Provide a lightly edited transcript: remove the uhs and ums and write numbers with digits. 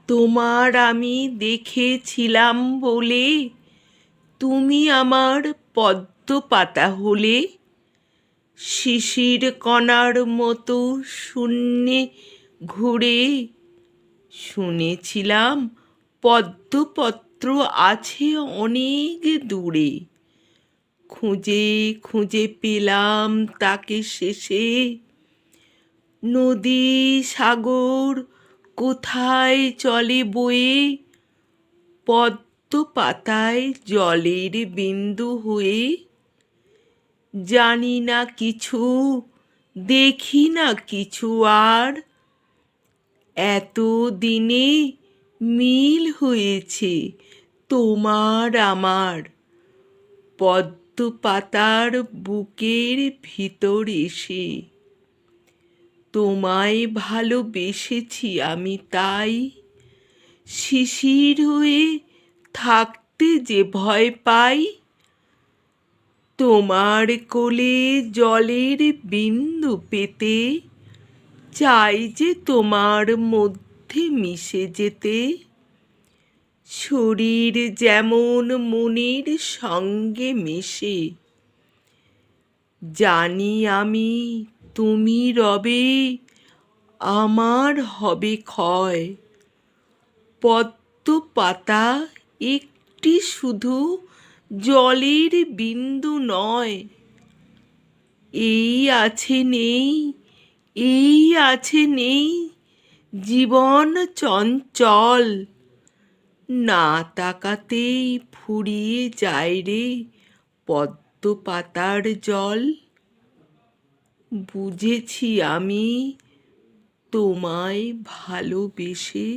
তোমার আমি দেখেছিলাম বলে তুমি আমার পদ্ম পাতা হলে, শিশির কণার মতো শূন্যে ঘুরে। শুনেছিলাম পদ্মপত্র আছে অনেক দূরে, খুঁজে খুঁজে পেলাম তাকে শেষে। নদী সাগর কোথায় চলে বয়ে, পদ্ম পাতায় জলের বিন্দু হয়ে। জানি না কিছু, দেখি না কিছু আর, এত দিনে মিল হয়েছে তোমার আমার। পদ্ম পাতার বুকের ভিতর এসে তোমায় ভালোবেসেছি আমি তাই। শিশির হয়ে থাকতে যে ভয় পাই, তোমার কোলে জলের বিন্দু পেতে চাই যে তোমার মধ্যে মিশে যেতে। শরীর যেমন মনের সঙ্গে মেশে, জানি আমি তুমি রবে, আমার হবে ক্ষয়। পদ্ম পাতা একটি শুধু জলের বিন্দু নয়, এই আছে নেই, এই আছে নেই জীবন চঞ্চল। না তাকাতেই ফুরিয়ে যায় রে পদ্ম পাতার জল। বুঝেছি আমি তোমায় ভালোবেসে।